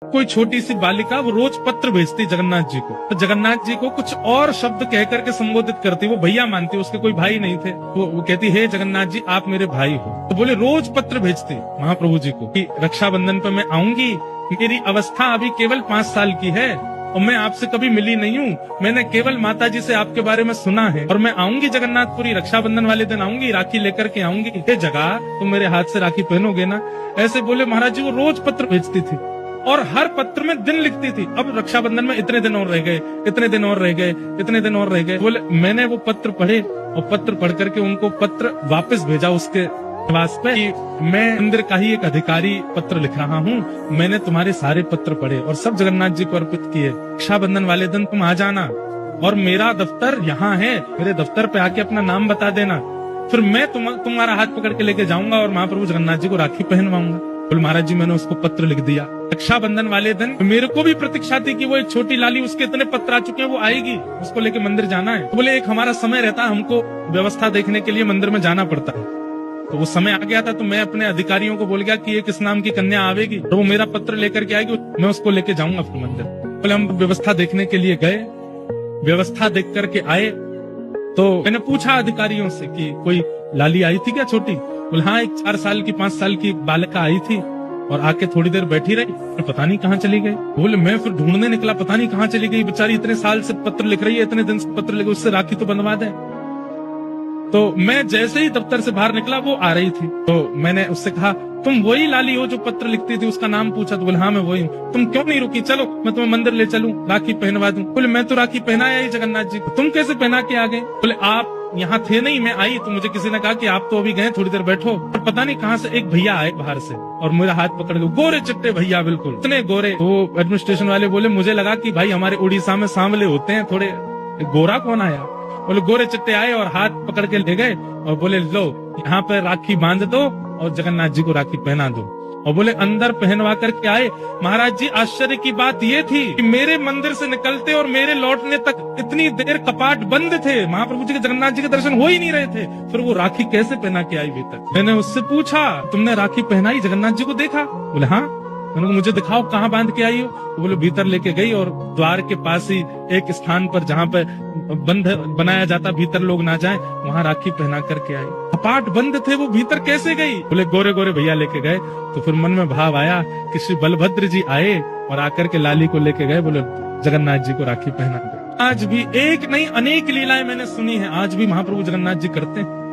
कोई छोटी सी बालिका वो रोज पत्र भेजती जगन्नाथ जी को, तो जगन्नाथ जी को कुछ और शब्द कह करके संबोधित करती। वो भैया मानती, उसके कोई भाई नहीं थे। वो कहती, हे जगन्नाथ जी आप मेरे भाई हो। तो बोले रोज पत्र भेजती महाप्रभु जी को कि रक्षाबंधन पे मैं आऊंगी, मेरी अवस्था अभी केवल 5 साल की है और मैं आपसे कभी मिली नहीं हूँ। मैंने केवल माता जी से आपके बारे में सुना है और मैं आऊंगी जगन्नाथपुरी, रक्षाबंधन वाले दिन आऊंगी, राखी लेकर के आऊंगी। हे जगह तुम मेरे हाथ से राखी पहनोगे ना? ऐसे बोले महाराज जी। वो रोज पत्र भेजती थी और हर पत्र में दिन लिखती थी। अब रक्षाबंधन में इतने दिन और रह गए, इतने दिन और रह गए, इतने दिन और रह गए। बोले मैंने वो पत्र पढ़े और पत्र पढ़ करके उनको पत्र वापस भेजा उसके निवास पे कि मैं मंदिर का ही एक अधिकारी पत्र लिख रहा हूँ, मैंने तुम्हारे सारे पत्र पढ़े और सब जगन्नाथ जी को अर्पित किए। रक्षाबंधन वाले दिन तुम आ जाना और मेरा दफ्तर यहाँ है, मेरे दफ्तर पे आके अपना नाम बता देना, फिर मैं तुम्हारा हाथ पकड़ के लेके जाऊंगा और महाप्रभु जगन्नाथ जी को राखी पहनवाऊंगा। बोले महाराज जी मैंने उसको पत्र लिख दिया। रक्षाबंधन वाले दिन मेरे को भी प्रतीक्षा थी कि वो एक छोटी लाली, उसके इतने पत्र आ चुके हैं, वो आएगी, उसको लेके मंदिर जाना है। तो बोले एक हमारा समय रहता है, हमको व्यवस्था देखने के लिए मंदिर में जाना पड़ता है। तो वो समय आ गया था, तो मैं अपने अधिकारियों को बोल गया कि एक इस नाम की कन्या आवेगी और वो मेरा पत्र लेकर के आएगी, मैं उसको लेके जाऊंगा फिर मंदिर। बोले हम व्यवस्था देखने के लिए गए, व्यवस्था देख करके आए तो मैंने पूछा अधिकारियों से कि कोई लाली आई थी क्या छोटी? बोले हाँ, एक 4 साल की 5 साल की बालिका आई थी और आके थोड़ी देर बैठी रही, पता नहीं कहाँ चली गई। बोले मैं फिर ढूंढने निकला, पता नहीं कहाँ चली गई बेचारी, इतने साल से पत्र लिख रही है, इतने दिन से पत्र लिख, उससे राखी तो बंधवा दे। तो मैं जैसे ही दफ्तर से बाहर निकला वो आ रही थी, तो मैंने उससे कहा तुम वही लाली हो जो पत्र लिखती थी? उसका नाम पूछा तो बोले हाँ मैं वही हूँ। तुम क्यों नहीं रुकी? चलो मैं तुम्हें मंदिर ले चलूं, राखी पहनवा दूं। बोले मैं तो राखी पहनाया ही जगन्नाथ जी को, तुम कैसे पहना के आ गए? बोले आप यहाँ थे नहीं, मैं आई तो मुझे किसी ने कहा कि आप तो अभी गए, थोड़ी देर बैठो। और पता नहीं कहाँ से एक भैया आए बाहर से और मेरा हाथ पकड़ के, गोरे चिट्टे भैया, बिल्कुल इतने गोरे। तो एडमिनिस्ट्रेशन वाले बोले मुझे लगा कि भाई हमारे उड़ीसा में सांवले होते हैं थोड़े, गोरा कौन आया? बोले गोरे चिट्टे आए और हाथ पकड़ के ले गए और बोले लो यहाँ पे राखी बांध दो और जगन्नाथ जी को राखी पहना दो। और बोले अंदर पहनवा करके आए। महाराज जी आश्चर्य की बात ये थी कि मेरे मंदिर से निकलते और मेरे लौटने तक इतनी देर कपाट बंद थे, महाप्रभु जी के, जगन्नाथ जी के दर्शन हो ही नहीं रहे थे। फिर वो राखी कैसे पहना के आई भीतर? मैंने उससे पूछा तुमने राखी पहनाई, जगन्नाथ जी को देखा? बोले हाँ। मैंने मुझे दिखाओ कहाँ बांध के आई हो? तो बोले भीतर लेके गई और द्वार के पास ही एक स्थान पर जहाँ पे बंद बनाया जाता, भीतर लोग ना जाएं, वहाँ राखी पहना करके आई। कपाट बंद थे, वो भीतर कैसे गई? बोले गोरे गोरे भैया लेके गए। तो फिर मन में भाव आया कि श्री बलभद्र जी आए और आकर के लाली को लेके गए, बोले जगन्नाथ जी को राखी पहना दो। आज भी एक नहीं अनेक लीलाएं मैंने सुनी है, आज भी महाप्रभु जगन्नाथ जी करते हैं।